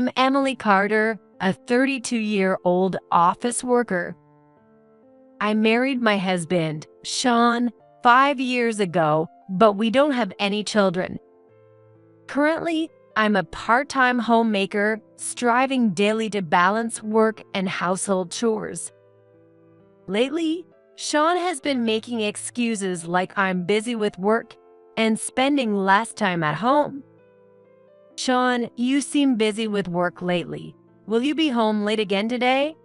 I'm Emily Carter, a 32-year-old office worker. I married my husband, Sean, 5 years ago, but we don't have any children. Currently, I'm a part-time homemaker, striving daily to balance work and household chores. Lately, Sean has been making excuses like I'm busy with work and spending less time at home. Sean, you seem busy with work lately. Will you be home late again today?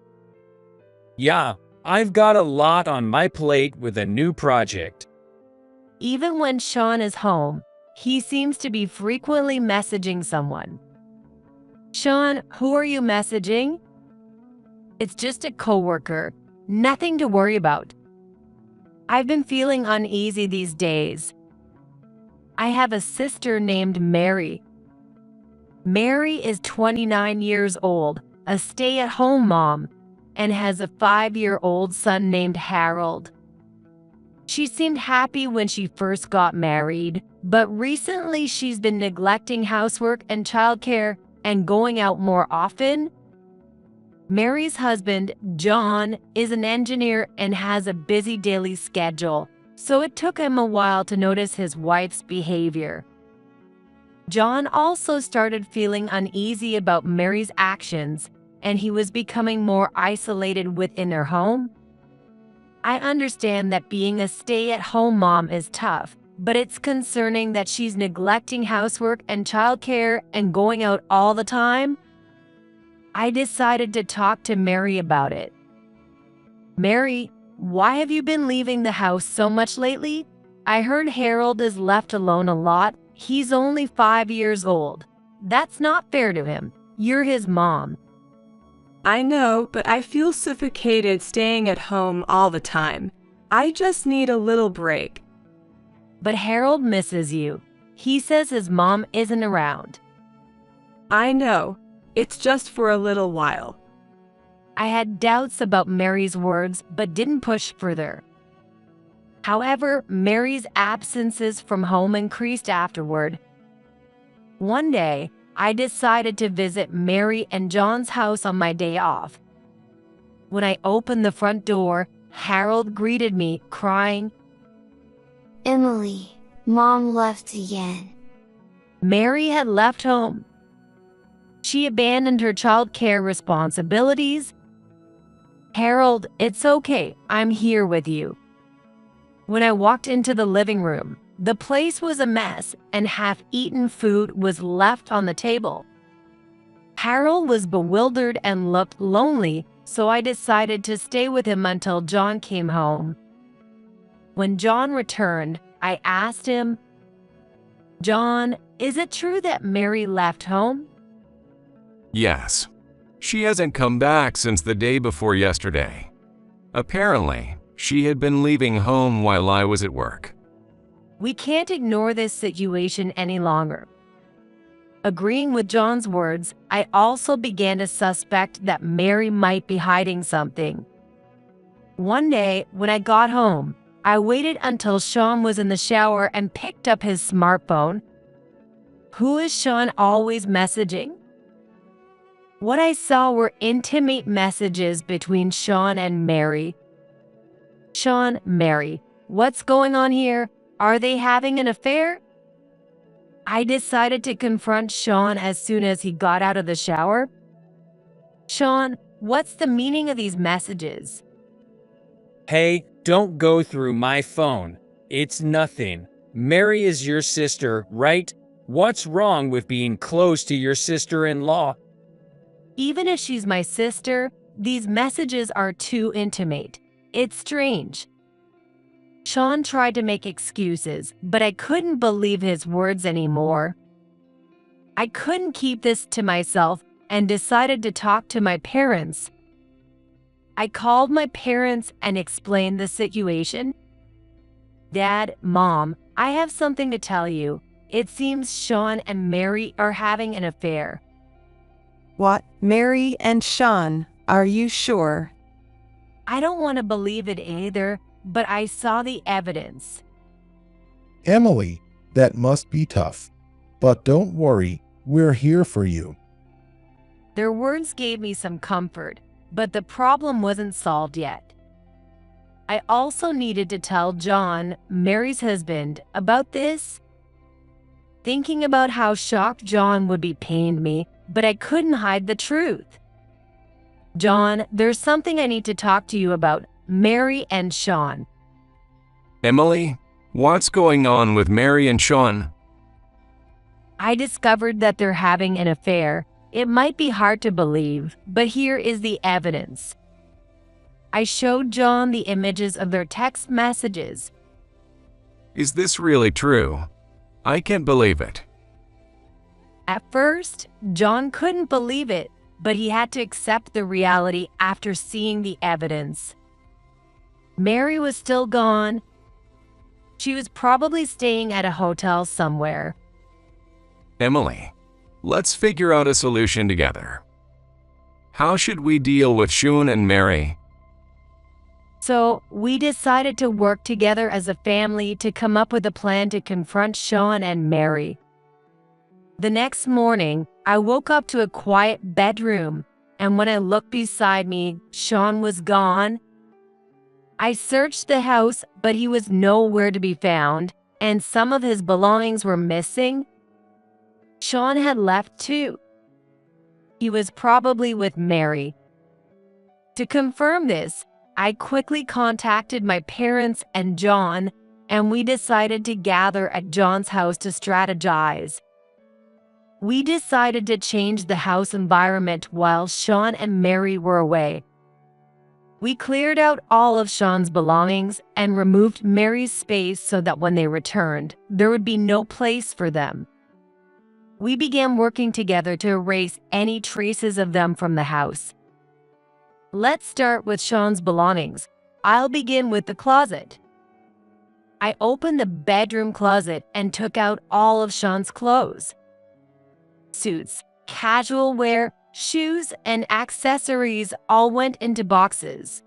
Yeah, I've got a lot on my plate with a new project. Even when Sean is home, he seems to be frequently messaging someone. Sean, who are you messaging? It's just a coworker. Nothing to worry about. I've been feeling uneasy these days. I have a sister named Mary. Mary is 29 years old, a stay-at-home mom, and has a 5-year-old son named Harold. She seemed happy when she first got married, but recently she's been neglecting housework and childcare and going out more often. Mary's husband, John, is an engineer and has a busy daily schedule, so it took him a while to notice his wife's behavior. John also started feeling uneasy about Mary's actions, and he was becoming more isolated within their home. I understand that being a stay-at-home mom is tough, but it's concerning that she's neglecting housework and childcare and going out all the time. I decided to talk to Mary about it. Mary, why have you been leaving the house so much lately? I heard Harold is left alone a lot. He's only 5 years old. That's not fair to him. You're his mom. I know, but I feel suffocated staying at home all the time. I just need a little break. But Harold misses you. He says his mom isn't around. I know. It's just for a little while. I had doubts about Mary's words, but didn't push further. However, Mary's absences from home increased afterward. One day, I decided to visit Mary and John's house on my day off. When I opened the front door, Harold greeted me, crying, "Emily, Mom left again." Mary had left home. She abandoned her childcare responsibilities. Harold, it's okay, I'm here with you. When I walked into the living room, the place was a mess and half-eaten food was left on the table. Harold was bewildered and looked lonely, so I decided to stay with him until John came home. When John returned, I asked him, "John, is it true that Mary left home?" Yes. She hasn't come back since the day before yesterday. Apparently, she had been leaving home while I was at work. We can't ignore this situation any longer. Agreeing with John's words, I also began to suspect that Mary might be hiding something. One day, when I got home, I waited until Sean was in the shower and picked up his smartphone. Who is Sean always messaging? What I saw were intimate messages between Sean and Mary. Sean, Mary, what's going on here? Are they having an affair? I decided to confront Sean as soon as he got out of the shower. Sean, what's the meaning of these messages? Hey, don't go through my phone. It's nothing. Mary is your sister, right? What's wrong with being close to your sister-in-law? Even if she's my sister, these messages are too intimate. It's strange. Sean tried to make excuses, but I couldn't believe his words anymore. I couldn't keep this to myself and decided to talk to my parents. I called my parents and explained the situation. "Dad, Mom, I have something to tell you. It seems Sean and Mary are having an affair." What? Mary and Sean? Are you sure? I don't want to believe it either, but I saw the evidence. Emily, that must be tough. But don't worry, we're here for you. Their words gave me some comfort, but the problem wasn't solved yet. I also needed to tell John, Mary's husband, about this. Thinking about how shocked John would be pained me, but I couldn't hide the truth. John, there's something I need to talk to you about, Mary and Sean. Emily, what's going on with Mary and Sean? I discovered that they're having an affair. It might be hard to believe, but here is the evidence. I showed John the images of their text messages. Is this really true? I can't believe it. At first, John couldn't believe it, but he had to accept the reality after seeing the evidence. Mary was still gone. She was probably staying at a hotel somewhere. Emily, let's figure out a solution together. How should we deal with Sean and Mary? So, we decided to work together as a family to come up with a plan to confront Sean and Mary. The next morning, I woke up to a quiet bedroom, and when I looked beside me, Sean was gone. I searched the house, but he was nowhere to be found, and some of his belongings were missing. Sean had left too. He was probably with Mary. To confirm this, I quickly contacted my parents and John, and we decided to gather at John's house to strategize. We decided to change the house environment while Sean and Mary were away. We cleared out all of Sean's belongings and removed Mary's space so that when they returned, there would be no place for them. We began working together to erase any traces of them from the house. Let's start with Sean's belongings. I'll begin with the closet. I opened the bedroom closet and took out all of Sean's clothes. Suits, casual wear, shoes, and accessories all went into boxes.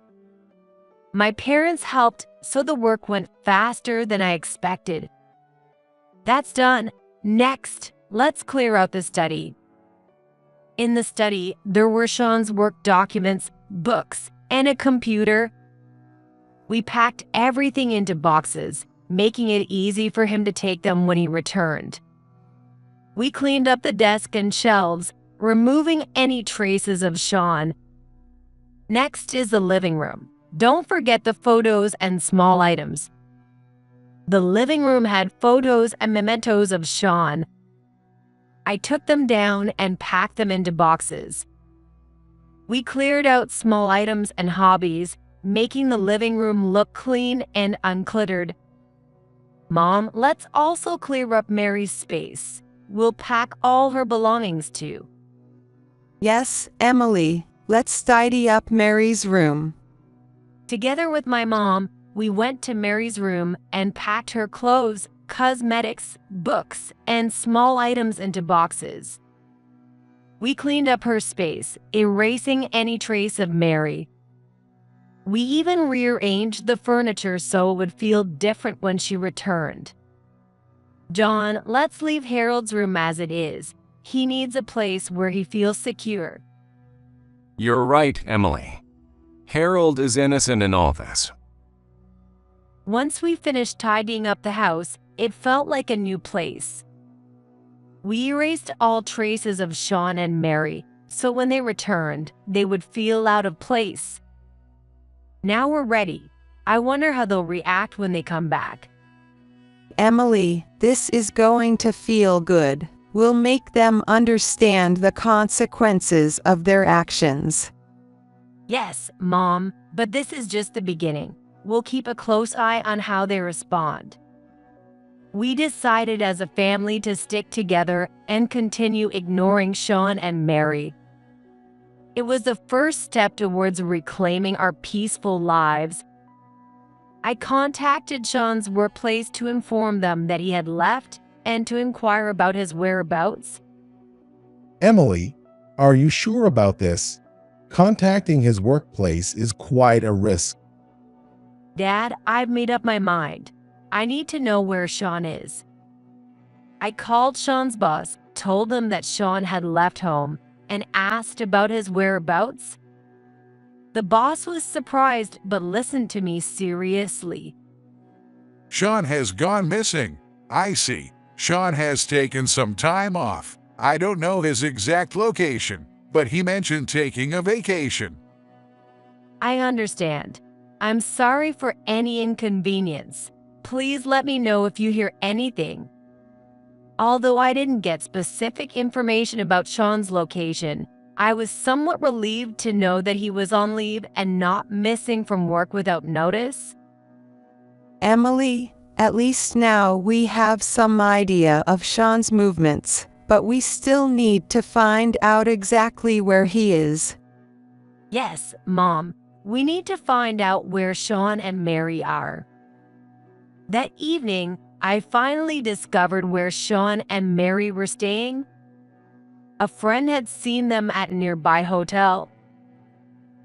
My parents helped, so the work went faster than I expected. That's done. Next, let's clear out the study. In the study, there were Sean's work documents, books, and a computer. We packed everything into boxes, making it easy for him to take them when he returned. We cleaned up the desk and shelves, removing any traces of Sean. Next is the living room. Don't forget the photos and small items. The living room had photos and mementos of Sean. I took them down and packed them into boxes. We cleared out small items and hobbies, making the living room look clean and uncluttered. Mom, let's also clear up Mary's space. We'll pack all her belongings too. Yes, Emily, let's tidy up Mary's room. Together with my mom, we went to Mary's room and packed her clothes, cosmetics, books, and small items into boxes. We cleaned up her space, erasing any trace of Mary. We even rearranged the furniture so it would feel different when she returned. John, let's leave Harold's room as it is. He needs a place where he feels secure. You're right, Emily. Harold is innocent in all this. Once we finished tidying up the house, it felt like a new place. We erased all traces of Sean and Mary, so when they returned, they would feel out of place. Now we're ready. I wonder how they'll react when they come back. Emily, this is going to feel good. We'll make them understand the consequences of their actions. Yes, Mom, but this is just the beginning. We'll keep a close eye on how they respond. We decided as a family to stick together and continue ignoring Sean and Mary. It was the first step towards reclaiming our peaceful lives. I contacted Sean's workplace to inform them that he had left and to inquire about his whereabouts. Emily, are you sure about this? Contacting his workplace is quite a risk. Dad, I've made up my mind. I need to know where Sean is. I called Sean's boss, told him that Sean had left home, and asked about his whereabouts. The boss was surprised but listened to me seriously. Sean has gone missing. I see. Sean has taken some time off. I don't know his exact location, but he mentioned taking a vacation. I understand. I'm sorry for any inconvenience. Please let me know if you hear anything. Although I didn't get specific information about Sean's location, I was somewhat relieved to know that he was on leave and not missing from work without notice. Emily, at least now we have some idea of Sean's movements, but we still need to find out exactly where he is. Yes, Mom, we need to find out where Sean and Mary are. That evening, I finally discovered where Sean and Mary were staying. A friend had seen them at a nearby hotel.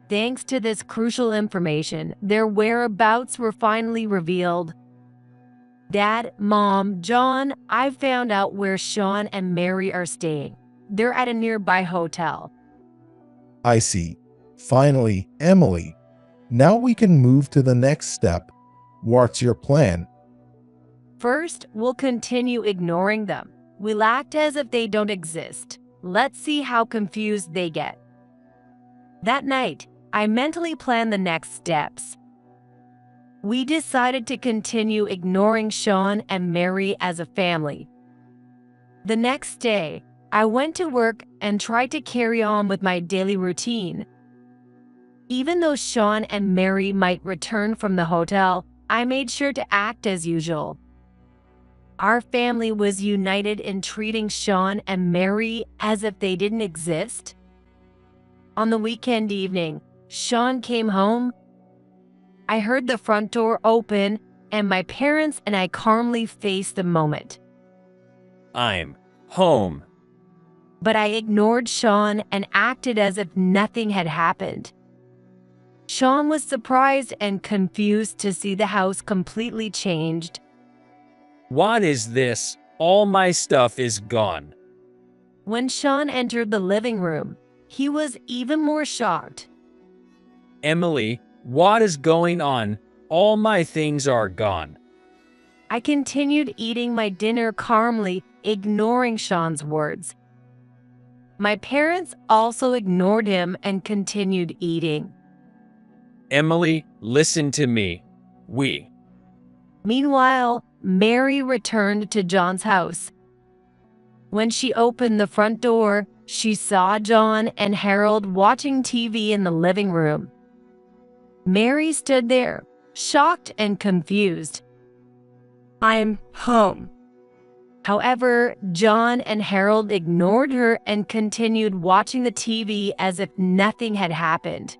Thanks to this crucial information, their whereabouts were finally revealed. Dad, Mom, John, I found out where Sean and Mary are staying. They're at a nearby hotel. I see. Finally, Emily. Now we can move to the next step. What's your plan? First, we'll continue ignoring them. We'll act as if they don't exist. Let's see how confused they get. That night, I mentally planned the next steps. We decided to continue ignoring Sean and Mary as a family. The next day, I went to work and tried to carry on with my daily routine. Even though Sean and Mary might return from the hotel, I made sure to act as usual. Our family was united in treating Sean and Mary as if they didn't exist. On the weekend evening, Sean came home. I heard the front door open, and my parents and I calmly faced the moment. I'm home. But I ignored Sean and acted as if nothing had happened. Sean was surprised and confused to see the house completely changed. What is this? All my stuff is gone. When Sean entered the living room, he was even more shocked. Emily, what is going on? All my things are gone. I continued eating my dinner calmly, ignoring Sean's words. My parents also ignored him and continued eating. Emily, listen to me. Meanwhile, Mary returned to John's house. When she opened the front door, she saw John and Harold watching TV in the living room. Mary stood there, shocked and confused. I'm home. However, John and Harold ignored her and continued watching the TV as if nothing had happened.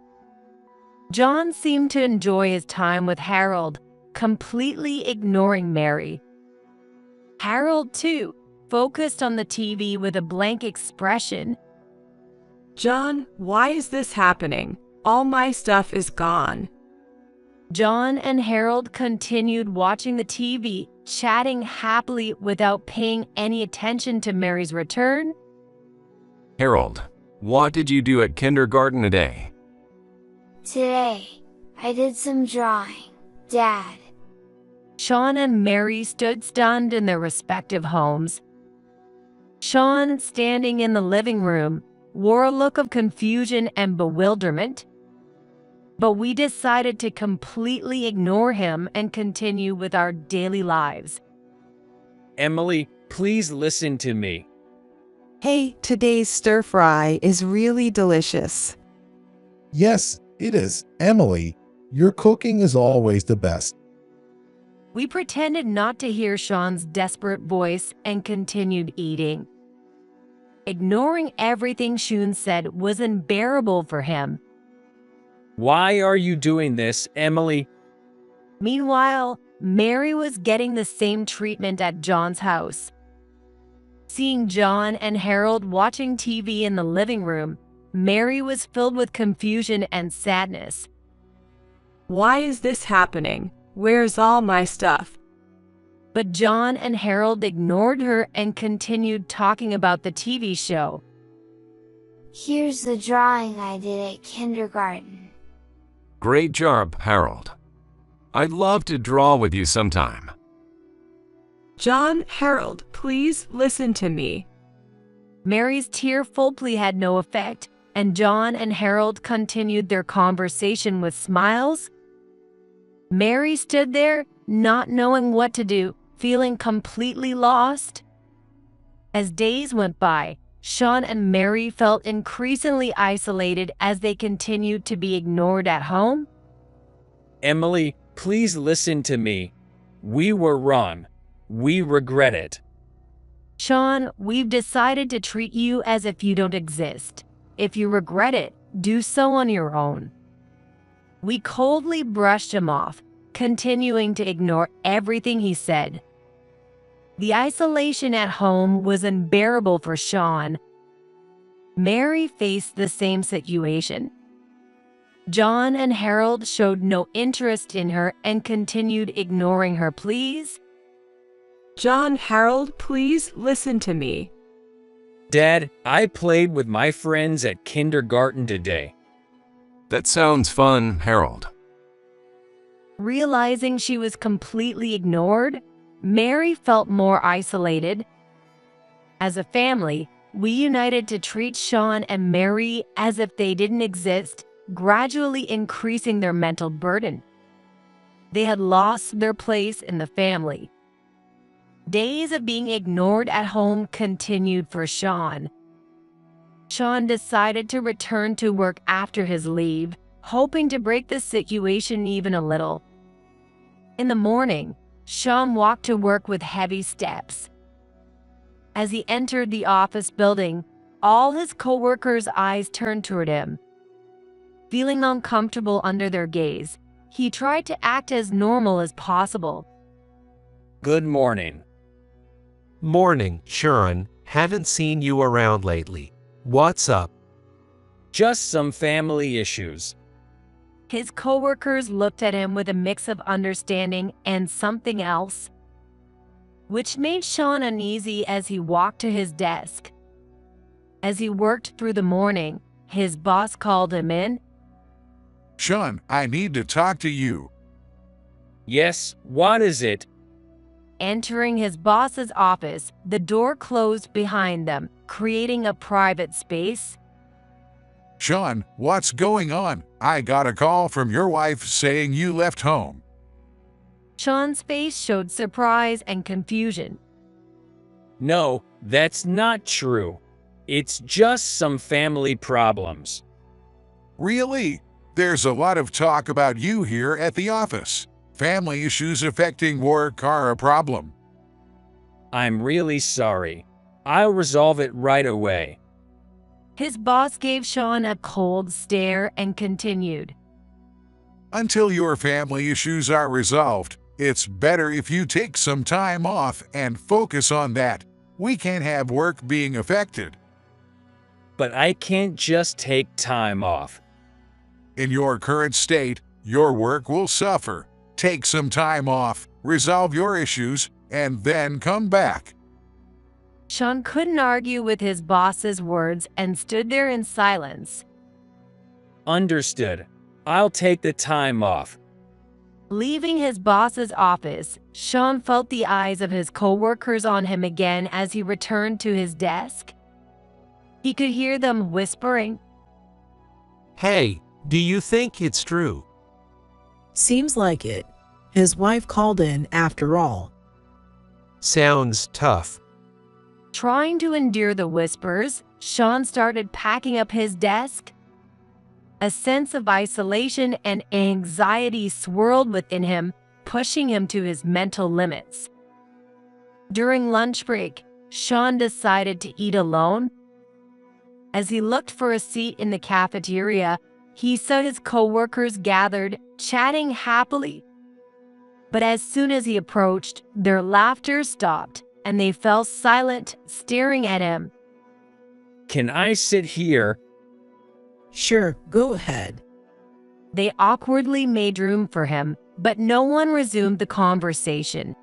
John seemed to enjoy his time with Harold, completely ignoring Mary. Harold, too, focused on the TV with a blank expression. John, why is this happening? All my stuff is gone. John and Harold continued watching the TV, chatting happily without paying any attention to Mary's return. Harold, what did you do at kindergarten today? Today, I did some drawing, Dad. Sean and Mary stood stunned in their respective homes. Sean, standing in the living room, wore a look of confusion and bewilderment. But we decided to completely ignore him and continue with our daily lives. Emily, please listen to me. Hey, today's stir fry is really delicious. Yes, it is. Emily, your cooking is always the best. We pretended not to hear Sean's desperate voice and continued eating. Ignoring everything Sean said was unbearable for him. Why are you doing this, Emily? Meanwhile, Mary was getting the same treatment at John's house. Seeing John and Harold watching TV in the living room, Mary was filled with confusion and sadness. Why is this happening? Where's all my stuff? But John and Harold ignored her and continued talking about the TV show. Here's the drawing I did at kindergarten. Great job, Harold. I'd love to draw with you sometime. John, Harold, please listen to me. Mary's tearful plea had no effect, and John and Harold continued their conversation with smiles. Mary stood there, not knowing what to do, feeling completely lost. As days went by, Sean and Mary felt increasingly isolated as they continued to be ignored at home. Emily, please listen to me. We were wrong. We regret it. Sean, we've decided to treat you as if you don't exist. If you regret it, do so on your own. We coldly brushed him off, continuing to ignore everything he said. The isolation at home was unbearable for Sean. Mary faced the same situation. John and Harold showed no interest in her and continued ignoring her pleas. John, Harold, please listen to me. Dad, I played with my friends at kindergarten today. That sounds fun, Harold. Realizing she was completely ignored, Mary felt more isolated. As a family, we united to treat Sean and Mary as if they didn't exist, gradually increasing their mental burden. They had lost their place in the family. Days of being ignored at home continued for Sean. Sean decided to return to work after his leave, hoping to break the situation even a little. In the morning, Sean walked to work with heavy steps. As he entered the office building, all his coworkers' eyes turned toward him. Feeling uncomfortable under their gaze, he tried to act as normal as possible. Good morning. Morning, Sean. Haven't seen you around lately. What's up? Just some family issues. His coworkers looked at him with a mix of understanding and something else, which made Sean uneasy as he walked to his desk. As he worked through the morning, his boss called him in. Sean, I need to talk to you. Yes, what is it? Entering his boss's office, the door closed behind them, creating a private space. Sean, what's going on? I got a call from your wife saying you left home. Sean's face showed surprise and confusion. No, that's not true. It's just some family problems. Really? There's a lot of talk about you here at the office. Family issues affecting work are a problem. I'm really sorry. I'll resolve it right away. His boss gave Sean a cold stare and continued. Until your family issues are resolved, it's better if you take some time off and focus on that. We can't have work being affected. But I can't just take time off. In your current state, your work will suffer. Take some time off, resolve your issues, and then come back. Sean couldn't argue with his boss's words and stood there in silence. Understood. I'll take the time off. Leaving his boss's office, Sean felt the eyes of his coworkers on him again as he returned to his desk. He could hear them whispering. Hey, do you think it's true? Seems like it. His wife called in after all. Sounds tough. Trying to endure the whispers, Sean started packing up his desk. A sense of isolation and anxiety swirled within him, pushing him to his mental limits. During lunch break, Sean decided to eat alone. As he looked for a seat in the cafeteria, he saw his coworkers gathered, chatting happily. But as soon as he approached, their laughter stopped, and they fell silent, staring at him. Can I sit here? Sure, go ahead. They awkwardly made room for him, but no one resumed the conversation.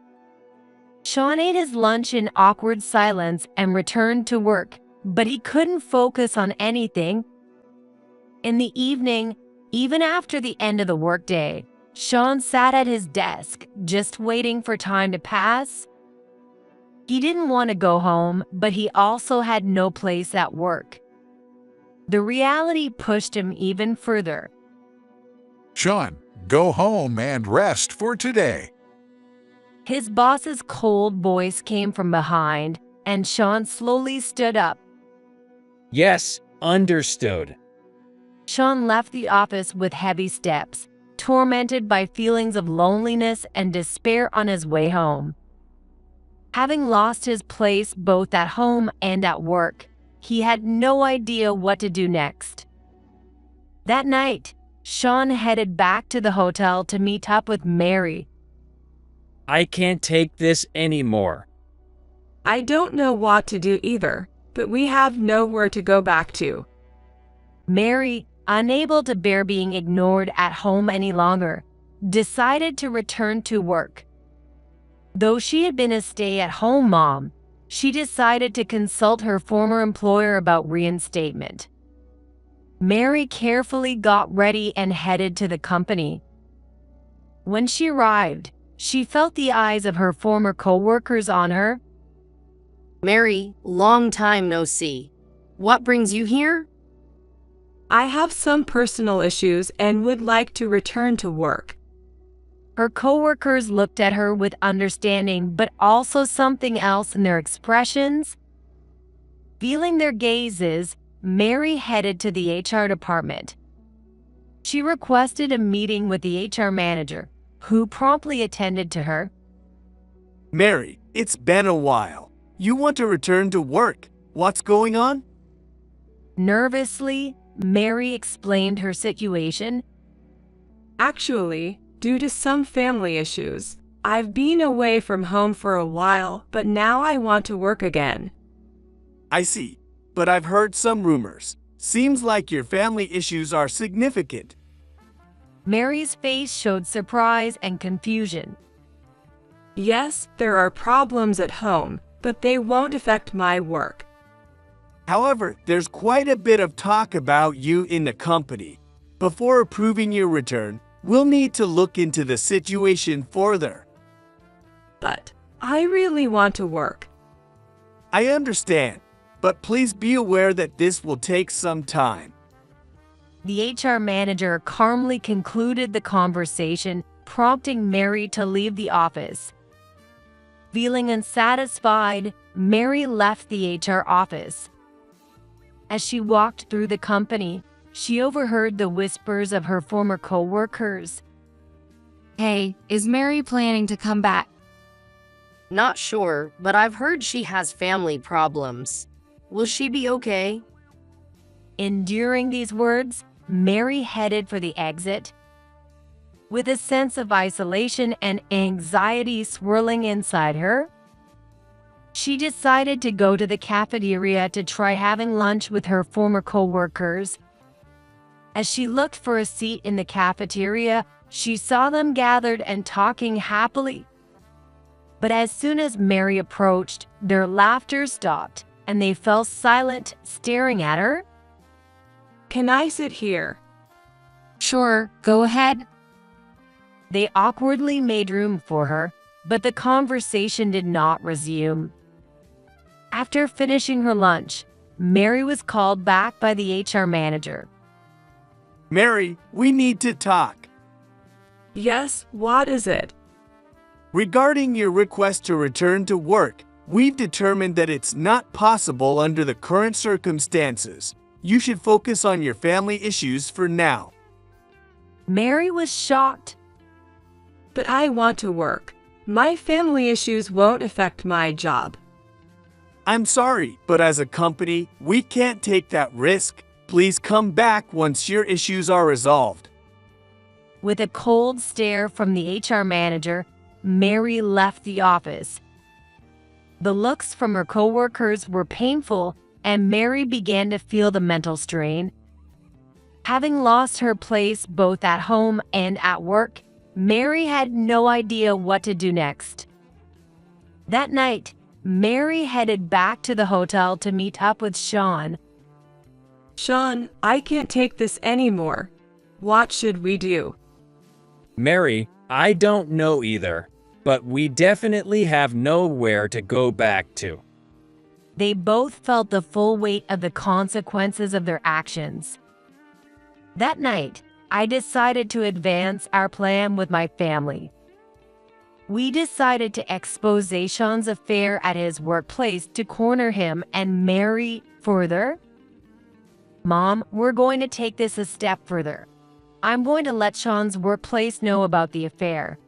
Sean ate his lunch in awkward silence and returned to work, but he couldn't focus on anything. In the evening, even after the end of the workday, Sean sat at his desk, just waiting for time to pass. He didn't want to go home, but he also had no place at work. The reality pushed him even further. Sean, go home and rest for today. His boss's cold voice came from behind, and Sean slowly stood up. Yes, understood. Sean left the office with heavy steps, tormented by feelings of loneliness and despair on his way home. Having lost his place both at home and at work, he had no idea what to do next. That night, Sean headed back to the hotel to meet up with Mary. I can't take this anymore. I don't know what to do either, but we have nowhere to go back to. Mary, unable to bear being ignored at home any longer, decided to return to work. Though she had been a stay-at-home mom, she decided to consult her former employer about reinstatement. Mary carefully got ready and headed to the company. When she arrived, she felt the eyes of her former co-workers on her. Mary, long time no see. What brings you here? I have some personal issues and would like to return to work. Her co-workers looked at her with understanding, but also something else in their expressions. Feeling their gazes, Mary headed to the HR department. She requested a meeting with the HR manager, who promptly attended to her. Mary, it's been a while. You want to return to work. What's going on? Nervously, Mary explained her situation. Actually, due to some family issues, I've been away from home for a while, but now I want to work again. I see, but I've heard some rumors. Seems like your family issues are significant. Mary's face showed surprise and confusion. Yes, there are problems at home, but they won't affect my work. However, there's quite a bit of talk about you in the company. Before approving your return, we'll need to look into the situation further. But I really want to work. I understand, but please be aware that this will take some time. The HR manager calmly concluded the conversation, prompting Mary to leave the office. Feeling unsatisfied, Mary left the HR office. As she walked through the company, she overheard the whispers of her former co-workers. Hey, is Mary planning to come back? Not sure, but I've heard she has family problems. Will she be okay? Enduring these words, Mary headed for the exit. With a sense of isolation and anxiety swirling inside her, she decided to go to the cafeteria to try having lunch with her former co-workers. As she looked for a seat in the cafeteria, she saw them gathered and talking happily. But as soon as Mary approached, their laughter stopped, and they fell silent, staring at her. Can I sit here? Sure, go ahead. They awkwardly made room for her, but the conversation did not resume. After finishing her lunch, Mary was called back by the HR manager. Mary, we need to talk. Yes, what is it? Regarding your request to return to work, we've determined that it's not possible under the current circumstances. You should focus on your family issues for now. Mary was shocked. But I want to work. My family issues won't affect my job. I'm sorry, but as a company, we can't take that risk. Please come back once your issues are resolved. With a cold stare from the HR manager, Mary left the office. The looks from her coworkers were painful, and Mary began to feel the mental strain. Having lost her place both at home and at work, Mary had no idea what to do next. That night, Mary headed back to the hotel to meet up with Sean. Sean, I can't take this anymore. What should we do? Mary, I don't know either, but we definitely have nowhere to go back to. They both felt the full weight of the consequences of their actions. That night, I decided to advance our plan with my family. We decided to expose Sean's affair at his workplace to corner him and Mary further. Mom, we're going to take this a step further. I'm going to let Sean's workplace know about the affair.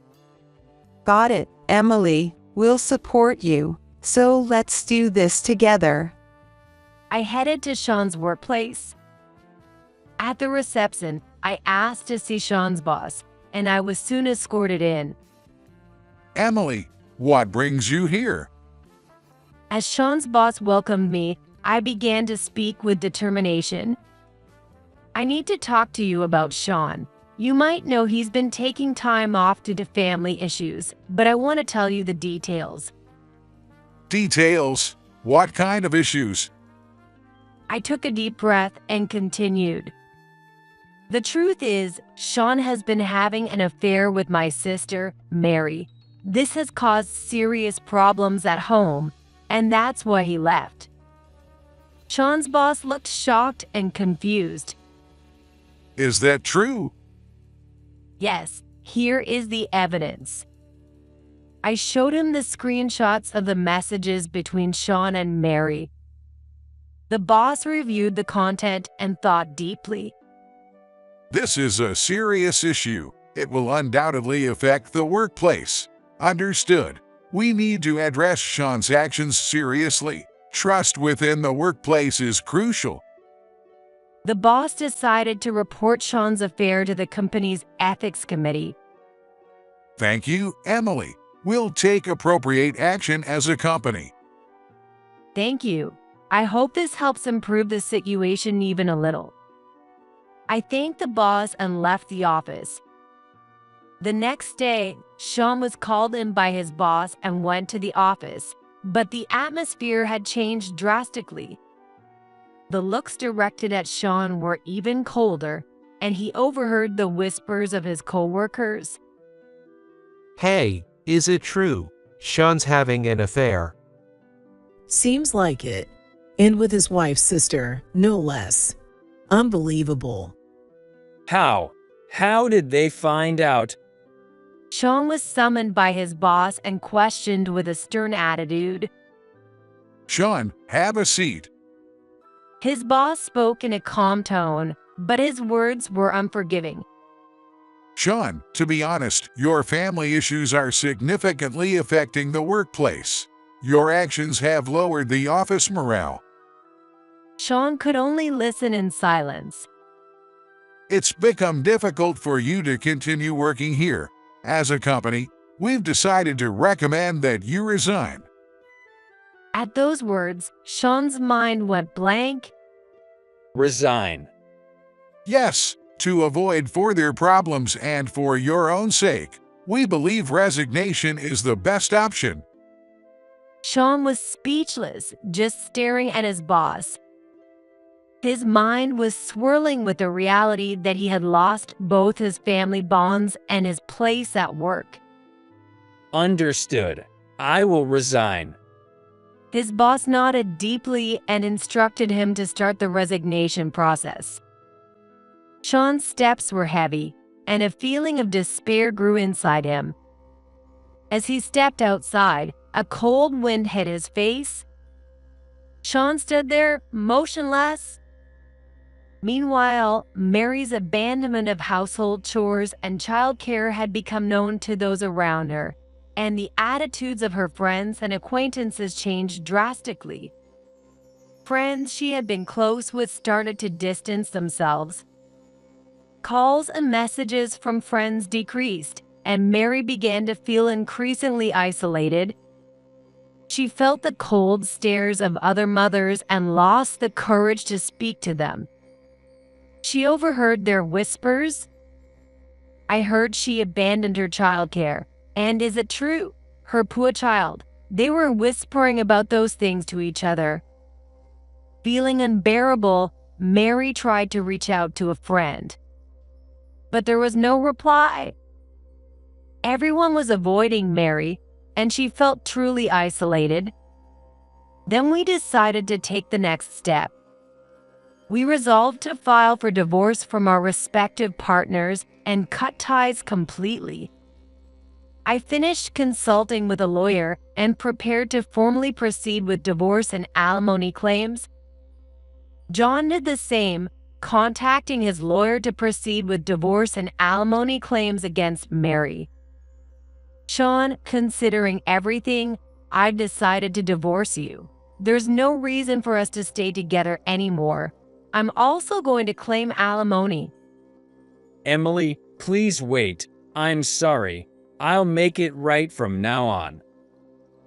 Got it, Emily. We'll support you. So let's do this together. I headed to Sean's workplace. At the reception, I asked to see Sean's boss, and I was soon escorted in. Emily, what brings you here? As Sean's boss welcomed me, I began to speak with determination. I need to talk to you about Sean. You might know he's been taking time off due to family issues, but I want to tell you the details. Details? What kind of issues? I took a deep breath and continued. The truth is, Sean has been having an affair with my sister, Mary. This has caused serious problems at home, and that's why he left. Sean's boss looked shocked and confused. Is that true? Yes, here is the evidence. I showed him the screenshots of the messages between Sean and Mary. The boss reviewed the content and thought deeply. This is a serious issue. It will undoubtedly affect the workplace. Understood. We need to address Sean's actions seriously. Trust within the workplace is crucial. The boss decided to report Sean's affair to the company's ethics committee. Thank you, Emily. We'll take appropriate action as a company. Thank you. I hope this helps improve the situation even a little. I thanked the boss and left the office. The next day, Sean was called in by his boss and went to the office, but the atmosphere had changed drastically. The looks directed at Sean were even colder, and he overheard the whispers of his coworkers. Hey, is it true? Sean's having an affair. Seems like it. And with his wife's sister, no less. Unbelievable. How? How did they find out? Sean was summoned by his boss and questioned with a stern attitude. Sean, have a seat. His boss spoke in a calm tone, but his words were unforgiving. Sean, to be honest, your family issues are significantly affecting the workplace. Your actions have lowered the office morale. Sean could only listen in silence. It's become difficult for you to continue working here. As a company, we've decided to recommend that you resign. At those words, Sean's mind went blank. Resign. Yes, to avoid further problems and for your own sake, we believe resignation is the best option. Sean was speechless, just staring at his boss. His mind was swirling with the reality that he had lost both his family bonds and his place at work. Understood. I will resign. His boss nodded deeply and instructed him to start the resignation process. Sean's steps were heavy, and a feeling of despair grew inside him. As he stepped outside, a cold wind hit his face. Sean stood there, motionless. Meanwhile, Mary's abandonment of household chores and childcare had become known to those around her, and the attitudes of her friends and acquaintances changed drastically. Friends she had been close with started to distance themselves. Calls and messages from friends decreased, and Mary began to feel increasingly isolated. She felt the cold stares of other mothers and lost the courage to speak to them. She overheard their whispers. I heard she abandoned her childcare. And is it true? Her poor child. They were whispering about those things to each other. Feeling unbearable, Mary tried to reach out to a friend. But there was no reply. Everyone was avoiding Mary, and she felt truly isolated. Then we decided to take the next step. We resolved to file for divorce from our respective partners and cut ties completely. I finished consulting with a lawyer and prepared to formally proceed with divorce and alimony claims. John did the same, contacting his lawyer to proceed with divorce and alimony claims against Mary. Sean, considering everything, I've decided to divorce you. There's no reason for us to stay together anymore. I'm also going to claim alimony. Emily, please wait. I'm sorry. I'll make it right from now on.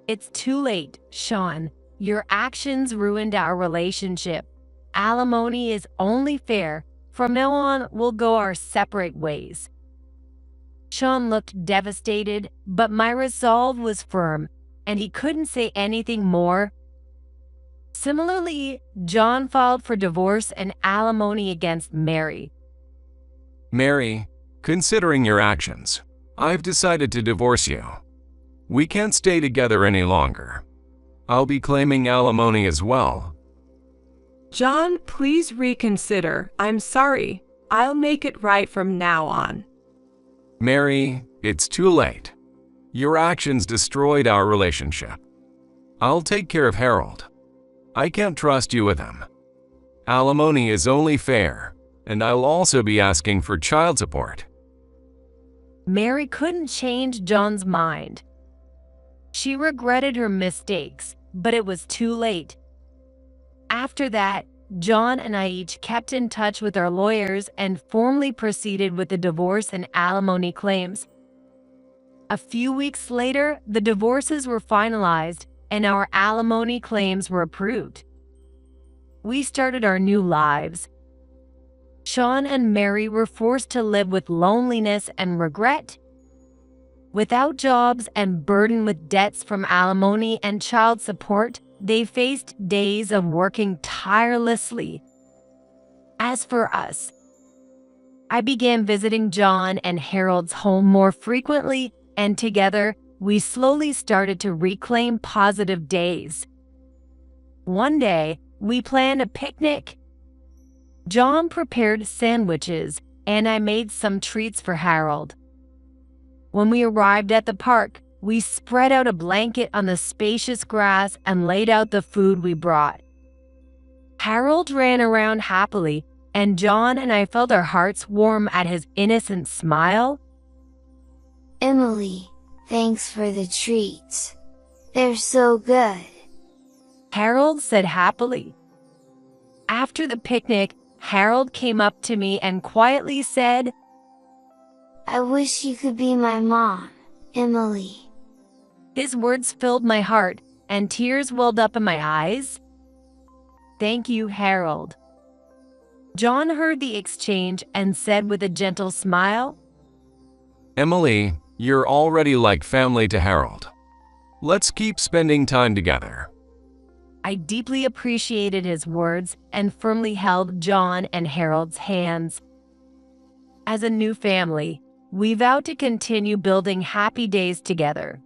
It's too late, Sean. Your actions ruined our relationship. Alimony is only fair. From now on, we'll go our separate ways. Sean looked devastated, but my resolve was firm, and he couldn't say anything more. Similarly, John filed for divorce and alimony against Mary. Mary, considering your actions, I've decided to divorce you. We can't stay together any longer. I'll be claiming alimony as well. John, please reconsider. I'm sorry. I'll make it right from now on. Mary, it's too late. Your actions destroyed our relationship. I'll take care of Harold. I can't trust you with him. Alimony is only fair, and I'll also be asking for child support. Mary couldn't change John's mind. She regretted her mistakes, but it was too late. After that, John and I each kept in touch with our lawyers and formally proceeded with the divorce and alimony claims. A few weeks later, the divorces were finalized and our alimony claims were approved. We started our new lives. Sean and Mary were forced to live with loneliness and regret. Without jobs and burdened with debts from alimony and child support, they faced days of working tirelessly. As for us, I began visiting John and Harold's home more frequently, and together, we slowly started to reclaim positive days. One day, we planned a picnic. John prepared sandwiches, and I made some treats for Harold. When we arrived at the park, we spread out a blanket on the spacious grass and laid out the food we brought. Harold ran around happily, and John and I felt our hearts warm at his innocent smile. Emily, thanks for the treats. They're so good, Harold said happily. After the picnic, Harold came up to me and quietly said, I wish you could be my mom, Emily. His words filled my heart, and tears welled up in my eyes. Thank you, Harold. John heard the exchange and said with a gentle smile, Emily, you're already like family to Harold. Let's keep spending time together. I deeply appreciated his words and firmly held John and Harold's hands. As a new family, we vowed to continue building happy days together.